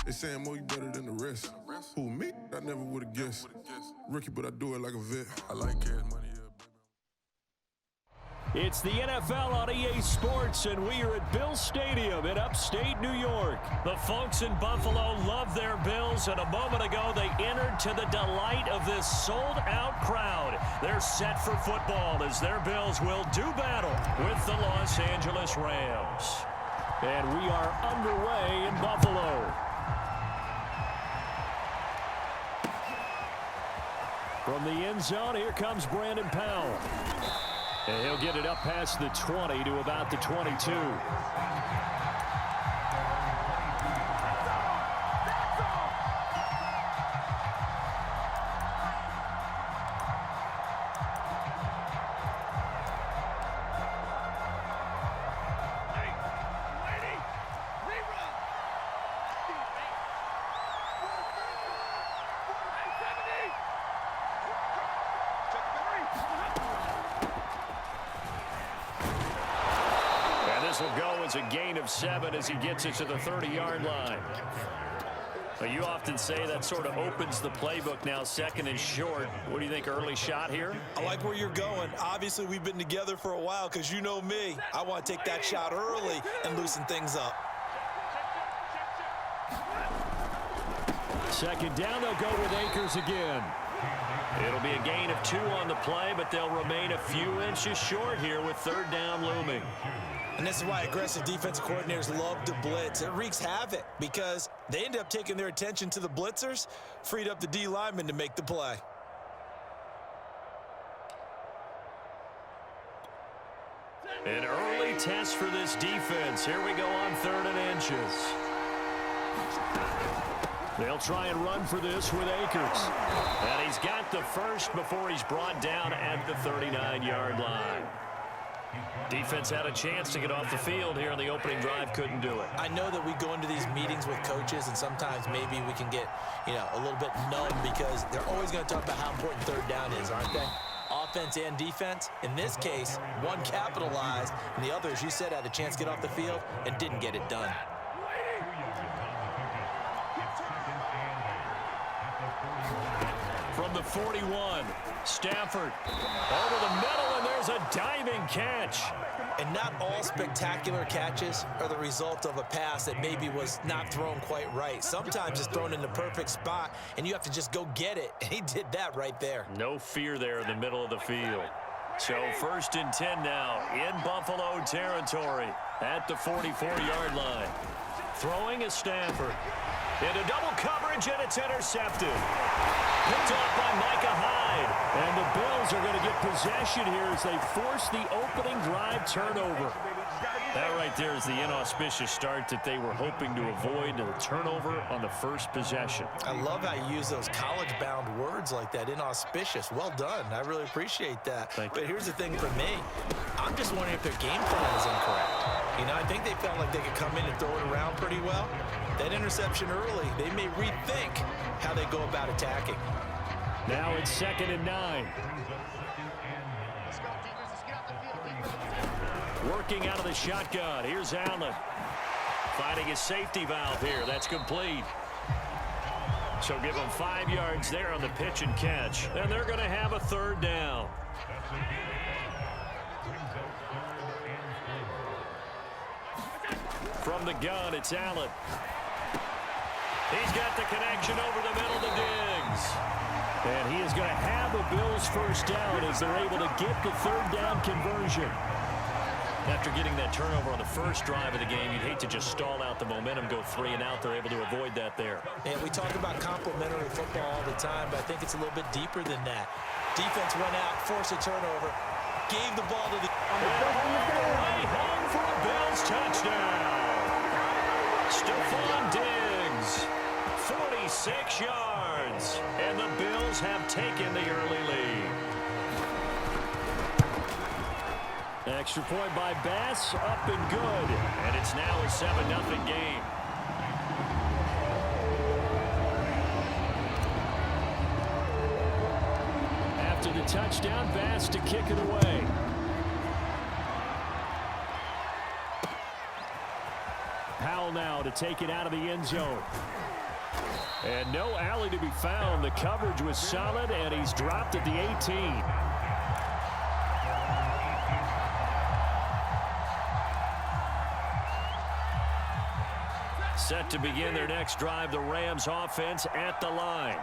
They saying, Mo, you better than the rest. Who, me? I never would've guessed. Rookie, but I do it like a vet. I like cash money, yeah, baby. It's the NFL on EA Sports, and we are at Bill Stadium in upstate New York. The folks in Buffalo love their Bills, and a moment ago they entered to the delight of this sold-out crowd. They're set for football as their Bills will do battle with the Los Angeles Rams. And we are underway in Buffalo. From the end zone, here comes Brandon Powell. And he'll get it up past the 20 to about the 22. This will go as a gain of 7 as he gets it to the 30-yard line. But you often say that sort of opens the playbook now, second and short. What do you think, early shot here? I like where you're going. Obviously, we've been together for a while because you know me. I want to take that shot early and loosen things up. Second down, they'll go with Akers again. It'll be a gain of 2 on the play, but they'll remain a few inches short here with third down looming. And this is why aggressive defensive coordinators love to blitz. It wreaks havoc because they end up taking their attention to the blitzers, freed up the D lineman to make the play. An early test for this defense. Here we go on 3rd and inches. They'll try and run for this with Akers. And he's got the first before he's brought down at the 39-yard line. Defense had a chance to get off the field here in the opening drive, couldn't do it. I know that we go into these meetings with coaches, and sometimes maybe we can get, a little bit numb because they're always going to talk about how important third down is, aren't they? Offense and defense. In this case, one capitalized, and the other, as you said, had a chance to get off the field and didn't get it done. From the 41, Stafford over the middle, and there's a diving catch. And not all spectacular catches are the result of a pass that maybe was not thrown quite right. Sometimes it's thrown in the perfect spot, and you have to just go get it. And he did that right there. No fear there in the middle of the field. So 1st and 10 now in Buffalo territory at the 44-yard line. Throwing is Stafford. Into double coverage, and it's intercepted. Picked off by Micah Hyde. And the Bills are going to get possession here as they force the opening drive turnover. That right there is the inauspicious start that they were hoping to avoid, the turnover on the first possession. I love how you use those college-bound words like that, inauspicious. Well done. I really appreciate that. But here's the thing for me. I'm just wondering if their game plan is incorrect. I think they felt like they could come in and throw it around pretty well. That interception early, they may rethink how they go about attacking. Now it's 2nd and 9. Working out of the shotgun. Here's Allen. Finding his safety valve here. That's complete. So give them 5 yards there on the pitch and catch. And they're going to have a 3rd down. From the gun, it's Allen. He's got the connection over the middle to Diggs. And he is going to have a Bills first down as they're able to get the 3rd down conversion. After getting that turnover on the first drive of the game, you'd hate to just stall out the momentum, go 3 and out. They're able to avoid that there. And we talk about complementary football all the time, but I think it's a little bit deeper than that. Defense went out, forced a turnover, gave the ball to the... Way home for a Bills touchdown. Stephon Diggs, 46 yards, and the Bills have taken the early lead. Extra point by Bass, up and good, and it's now a 7-0 game. After the touchdown, Bass to kick it away. Powell now to take it out of the end zone. And no alley to be found. The coverage was solid, and he's dropped at the 18. Set to begin their next drive, the Rams offense at the line.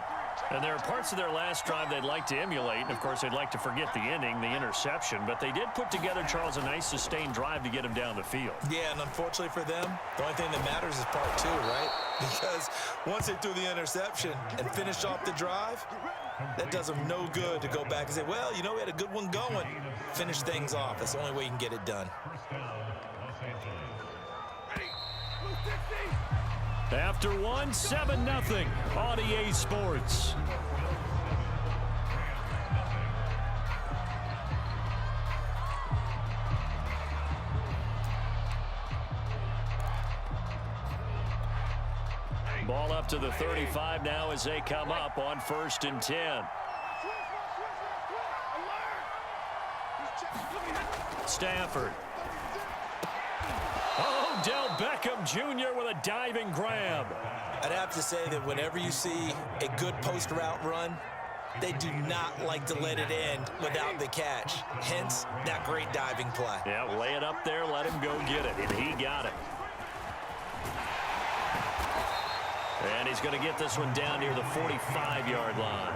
And there are parts of their last drive they'd like to emulate. And, of course, they'd like to forget the ending, the interception. But they did put together, Charles, a nice sustained drive to get him down the field. Yeah, and unfortunately for them, the only thing that matters is part two, right? Because once they threw the interception and finished off the drive, that does them no good to go back and say, well, you know, we had a good one going. Finish things off. That's the only way you can get it done. After one, 7-0 on EA Sports. Ball up to the 35 now as they come up on 1st and 10. Stafford. Odell Beckham Jr. with a diving grab. I'd have to say that whenever you see a good post route run, they do not like to let it end without the catch. Hence, that great diving play. Yeah, lay it up there, let him go get it, and he got it. And he's going to get this one down near the 45-yard line.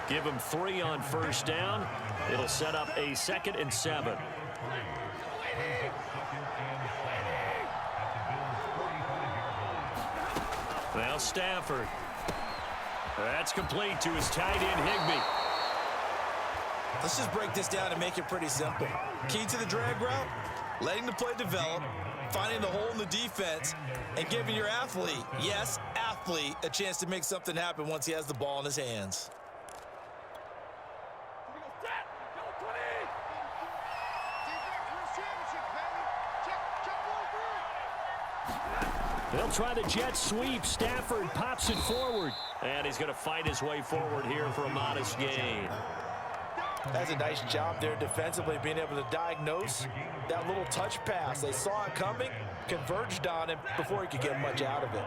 Give him 3 on 1st down. It'll set up a 2nd and 7. Now Stafford. That's complete to his tight end, Higbee. Let's just break this down and make it pretty simple. Key to the drag route, letting the play develop, finding the hole in the defense, and giving your athlete, yes, athlete, a chance to make something happen once he has the ball in his hands. They'll try the jet sweep. Stafford pops it forward. And he's going to fight his way forward here for a modest gain. That's a nice job there defensively, being able to diagnose that little touch pass. They saw it coming, converged on him before he could get much out of it.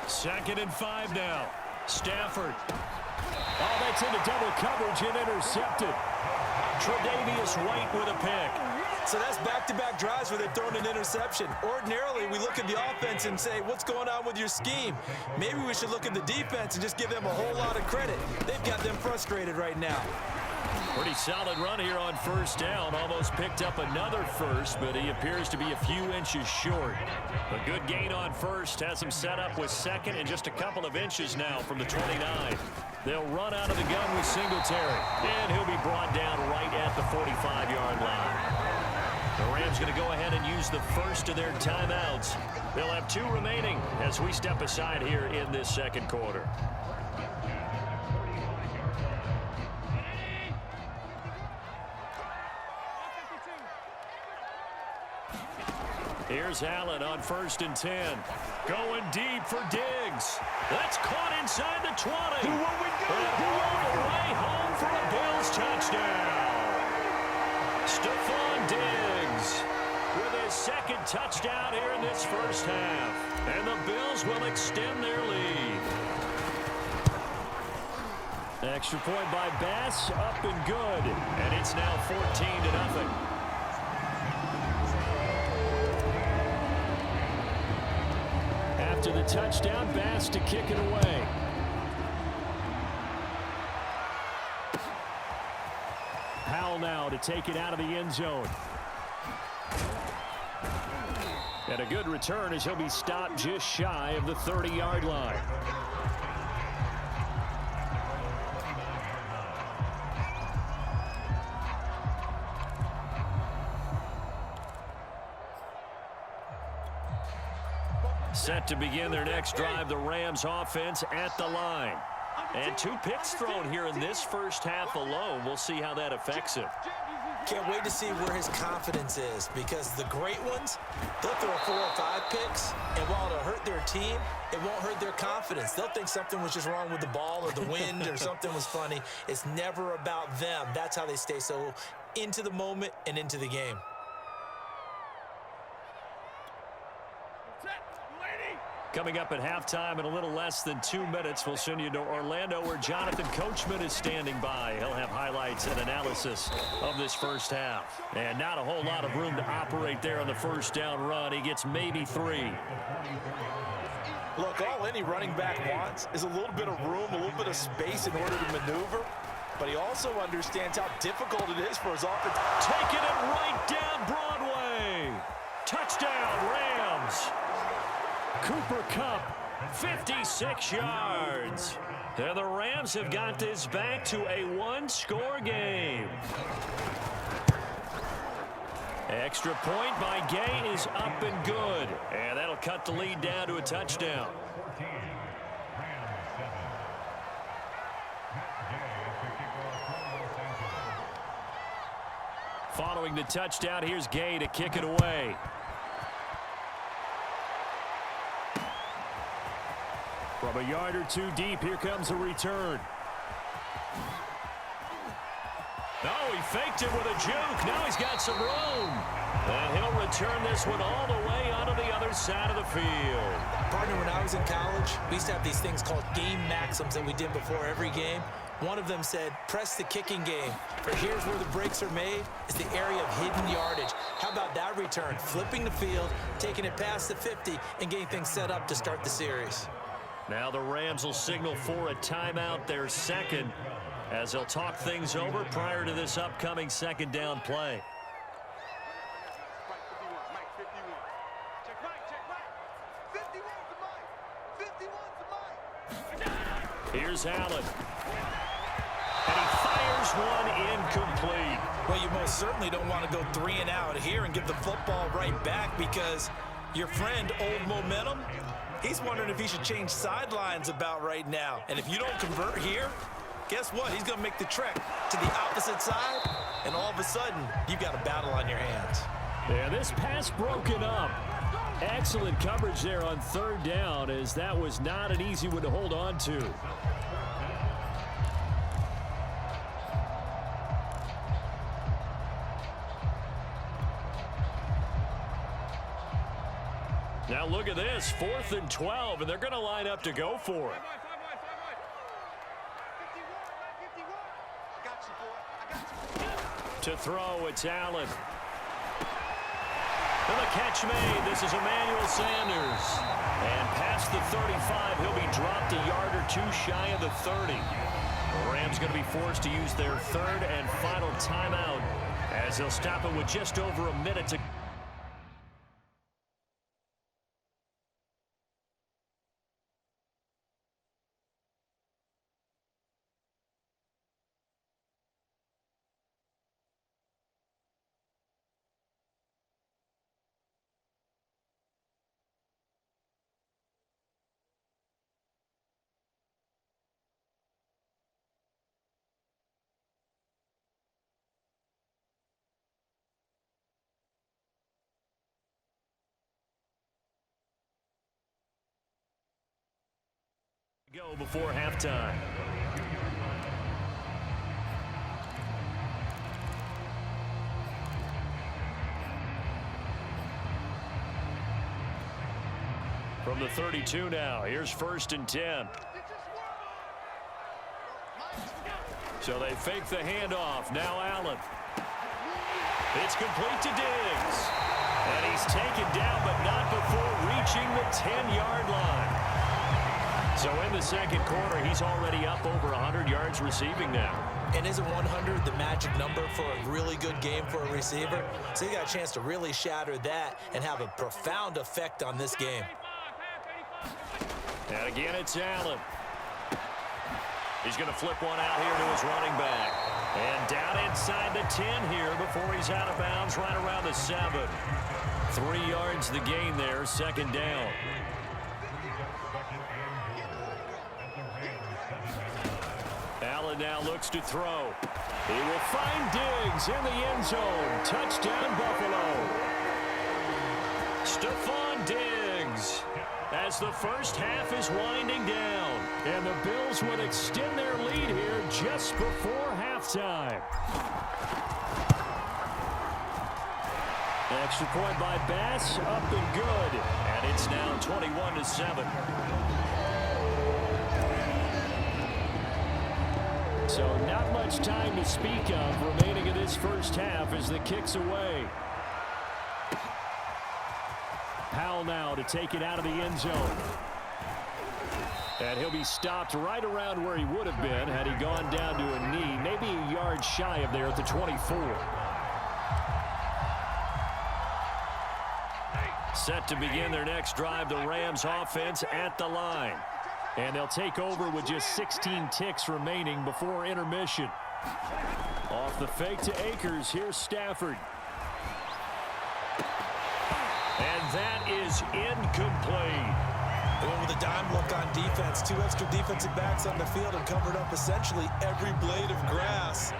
2nd and 5 now. Stafford. Oh, that's into double coverage and intercepted. Tre'Davious White with a pick. So that's back-to-back drives where they've thrown an interception. Ordinarily, we look at the offense and say, what's going on with your scheme? Maybe we should look at the defense and just give them a whole lot of credit. They've got them frustrated right now. Pretty solid run here on 1st down. Almost picked up another first, but he appears to be a few inches short. A good gain on 1st has him set up with 2nd and just a couple of inches now from the 29. They'll run out of the gun with Singletary, and he'll be brought down right at the 45-yard line. The Rams going to go ahead and use the first of their timeouts. They'll have 2 remaining as we step aside here in this 2nd quarter. Here's Allen on 1st and 10. Going deep for Diggs. That's caught inside the 20. And all the way home for a Bills touchdown. Stephon Diggs with his 2nd touchdown here in this 1st half. And the Bills will extend their lead. Extra point by Bass, up and good. And it's now 14-0. After the touchdown, Bass to kick it away. Powell now to take it out of the end zone. And a good return as he'll be stopped just shy of the 30-yard line. Set to begin their next drive, the Rams offense at the line. And 2 picks thrown here in this 1st half alone. We'll see how that affects him. Can't wait to see where his confidence is, because the great ones, they'll throw 4 or 5 picks, and while it'll hurt their team, it won't hurt their confidence. They'll think something was just wrong with the ball or the wind or something was funny. It's never about them. That's how they stay so into the moment and into the game. Coming up at halftime in a little less than 2 minutes, we'll send you to Orlando where Jonathan Coachman is standing by. He'll have highlights and analysis of this first half. And not a whole lot of room to operate there on the first down run. He gets maybe 3. Look, all any running back wants is a little bit of room, a little bit of space in order to maneuver. But he also understands how difficult it is for his offense. Taking it right down Broadway. Touchdown, Rams. Cooper Kupp, 56 yards. And the Rams have got this back to a 1-score game. Extra point by Gay is up and good. And that'll cut the lead down to a touchdown. Following the touchdown, here's Gay to kick it away. From a yard or 2 deep, here comes a return. Oh, he faked it with a juke. Now he's got some room. And he'll return this one all the way onto the other side of the field. Partner, when I was in college, we used to have these things called game maxims that we did before every game. One of them said, press the kicking game. For here's where the breaks are made. It's the area of hidden yardage. How about that return? Flipping the field, taking it past the 50, and getting things set up to start the series. Now the Rams will signal for a timeout, their second, as they'll talk things over prior to this upcoming second down play. Here's Allen. And he fires one incomplete. Well, you most certainly don't want to go 3 and out here and give the football right back because your friend, Old Momentum, he's wondering if he should change sidelines about right now. And if you don't convert here, guess what? He's going to make the trek to the opposite side, and all of a sudden, you've got a battle on your hands. Yeah, this pass broken up. Excellent coverage there on 3rd down, as that was not an easy one to hold on to. Now look at this, 4th and 12, and they're going to line up to go for it. To throw, it's Allen. And the catch made. This is Emmanuel Sanders. And past the 35, he'll be dropped a yard or 2 shy of the 30. The Rams going to be forced to use their 3rd and final timeout as they'll stop it with just over a minute to go before halftime. From the 32 now, here's 1st and 10. So they fake the handoff. Now Allen. It's complete to Diggs. And he's taken down, but not before reaching the 10-yard line. So in the second quarter, he's already up over 100 yards receiving now. And isn't 100 the magic number for a really good game for a receiver? So he got a chance to really shatter that and have a profound effect on this game. And again, it's Allen. He's going to flip one out here to his running back. And down inside the 10 here before he's out of bounds right around the 7. 3 yards the gain there, second down. Allen now looks to throw. He will find Diggs in the end zone. Touchdown, Buffalo. Stephon Diggs. As the first half is winding down. And the Bills would extend their lead here just before halftime. Extra point by Bass, up and good. And it's It's now 21-7. So not much time to speak of remaining in this first half as the kick's away. Powell now to take it out of the end zone. And he'll be stopped right around where he would have been had he gone down to a knee, maybe a yard shy of there at the 24. Set to begin their next drive, the Rams offense at the line. And they'll take over with just 16 ticks remaining before intermission. Off the fake to Akers, here's Stafford. And that is incomplete. They went with a dime look on defense. 2 extra defensive backs on the field and covered up essentially every blade of grass.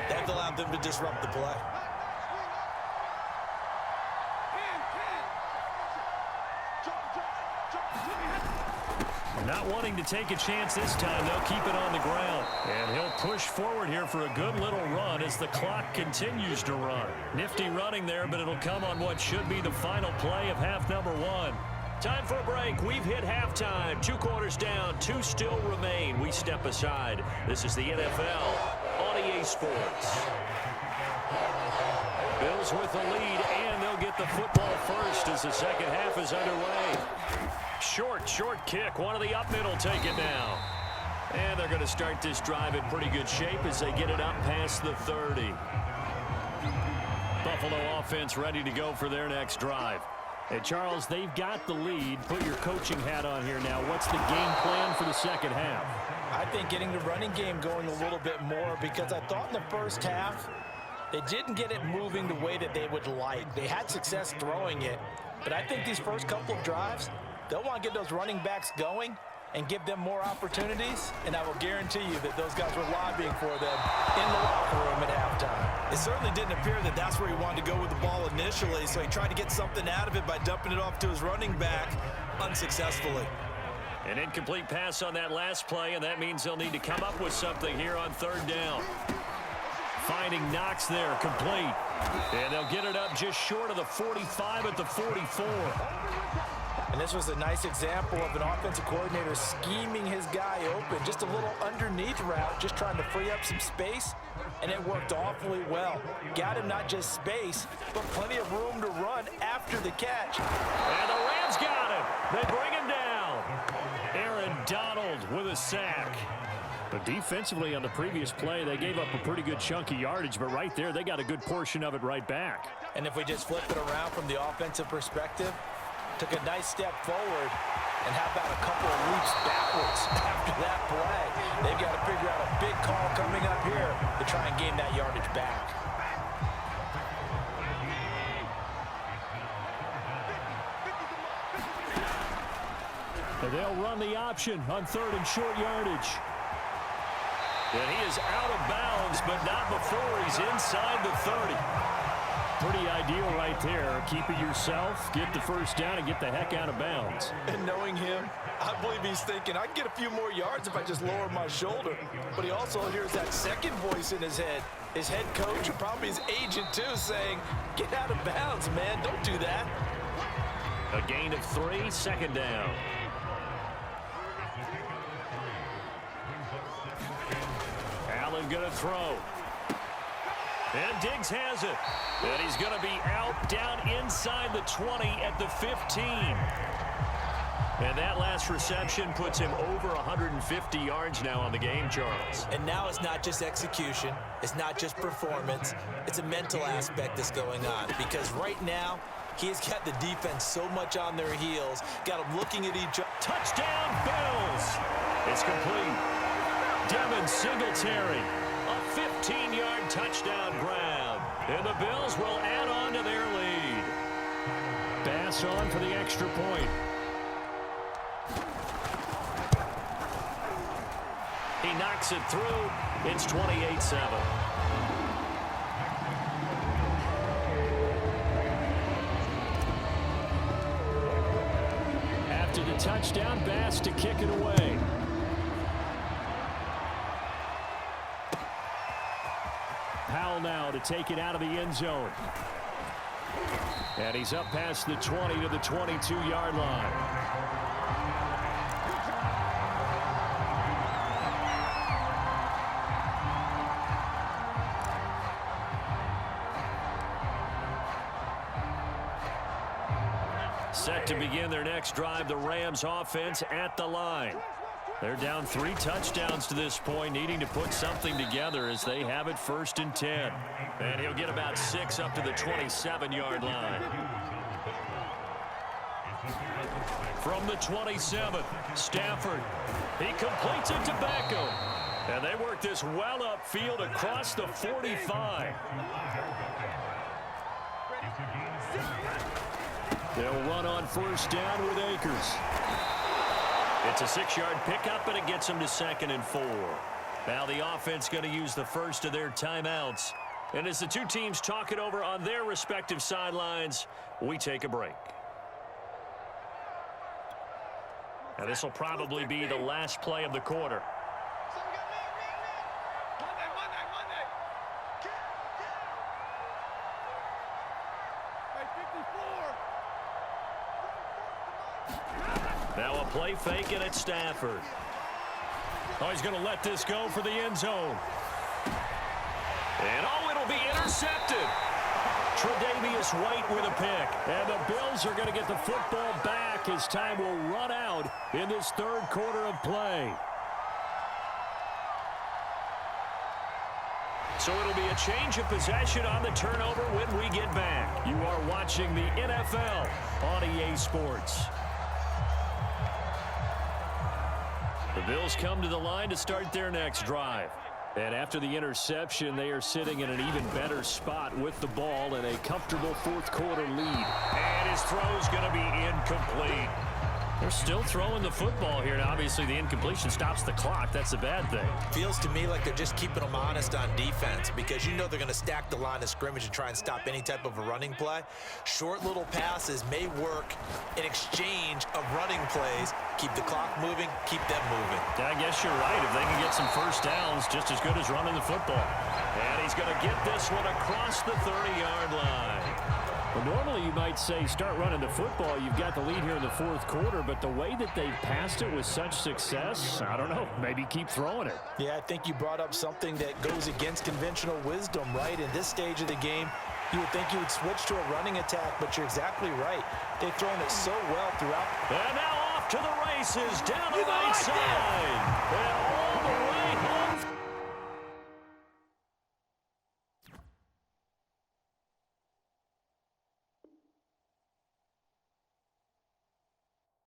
That allowed them to disrupt the play. Not wanting to take a chance this time, they'll keep it on the ground. And he'll push forward here for a good little run as the clock continues to run. Nifty running there, but it'll come on what should be the final play of half number 1. Time for a break. We've hit halftime. 2 quarters down, 2 still remain. We step aside. This is the NFL on EA Sports. Bills with the lead, and they'll get the football first as the second half is underway. Short kick. One of the up middle take it down. And they're going to start this drive in pretty good shape as they get it up past the 30. Buffalo offense ready to go for their next drive. Hey, Charles, they've got the lead. Put your coaching hat on here now. What's the game plan for the second half? I think getting the running game going a little bit more, because I thought in the first half they didn't get it moving the way that they would like. They had success throwing it, but I think these first couple of drives, they'll want to get those running backs going and give them more opportunities, and I will guarantee you that those guys were lobbying for them in the locker room at halftime. It certainly didn't appear that that's where he wanted to go with the ball initially, so he tried to get something out of it by dumping it off to his running back unsuccessfully. An incomplete pass on that last play, and that means they'll need to come up with something here on 3rd down. Finding Knox there, complete. And they'll get it up just short of the 45 at the 44. And this was a nice example of an offensive coordinator scheming his guy open. Just a little underneath route, just trying to free up some space, and it worked awfully well. Got him not just space, but plenty of room to run after the catch. And the Rams got him. They bring him down. Aaron Donald with a sack. But defensively on the previous play, they gave up a pretty good chunk of yardage, but right there, they got a good portion of it right back. And if we just flip it around from the offensive perspective, took a nice step forward, and how about a couple of leaps backwards after that play? They've got to figure out a big call coming up here to try and gain that yardage back. And they'll run the option on 3rd and short yardage. And he is out of bounds, but not before he's inside the 30. Pretty ideal right there. Keep it yourself, get the first down, and get the heck out of bounds. And knowing him, I believe he's thinking, I can get a few more yards if I just lower my shoulder. But he also hears that second voice in his head. His head coach, and probably his agent too, saying, get out of bounds, man. Don't do that. A gain of 3, 2nd down. Allen going to throw. And Diggs has it. And he's going to be out down inside the 20 at the 15. And that last reception puts him over 150 yards now on the game, Charles. And now it's not just execution. It's not just performance. It's a mental aspect that's going on. Because right now, he's got the defense so much on their heels. Got them looking at each other. Touchdown, Bills. It's complete. Devin Singletary. A 15-yard touchdown grab. And the Bills will add on to their lead. Bass on for the extra point. He knocks it through. It's 28-7. After the touchdown, Bass to kick it away. Powell now to take it out of the end zone. And he's up past the 20 to the 22-yard line. Set to begin their next drive, the Rams offense at the line. They're down 3 touchdowns to this point, needing to put something together as they have it 1st and 10. And he'll get about 6 up to the 27-yard line. From the 27, Stafford. He completes it to Beckham. And they work this well upfield across the 45. They'll run on 1st down with Akers. It's a 6-yard pickup, and it gets them to 2nd and 4. Now the offense going to use the first of their timeouts. And as the two teams talk it over on their respective sidelines, we take a break. Now this will probably be the last play of the quarter. Now a play fake, and it's Stafford. Oh, he's going to let this go for the end zone. And, oh, it'll be intercepted. Tre'Davious White with a pick. And the Bills are going to get the football back as time will run out in this 3rd quarter of play. So it'll be a change of possession on the turnover when we get back. You are watching the NFL on EA Sports. The Bills come to the line to start their next drive. And after the interception, they are sitting in an even better spot with the ball in a comfortable 4th quarter lead. And his throw's going to be incomplete. They're still throwing the football here. Now, obviously, the incompletion stops the clock. That's a bad thing. Feels to me like they're just keeping them honest on defense because you know they're going to stack the line of scrimmage and try and stop any type of a running play. Short little passes may work in exchange of running plays. Keep the clock moving, keep them moving. I guess you're right. If they can get some 1st downs, just as good as running the football. And he's going to get this one across the 30-yard line. Well, normally you might say start running the football. You've got the lead here in the 4th quarter, but the way that they passed it with such success, I don't know, maybe keep throwing it. Yeah, I think you brought up something that goes against conventional wisdom, right? In this stage of the game, you would think you would switch to a running attack, but you're exactly right. They've thrown it so well throughout. And now off to the races, down the right side. And all the way home.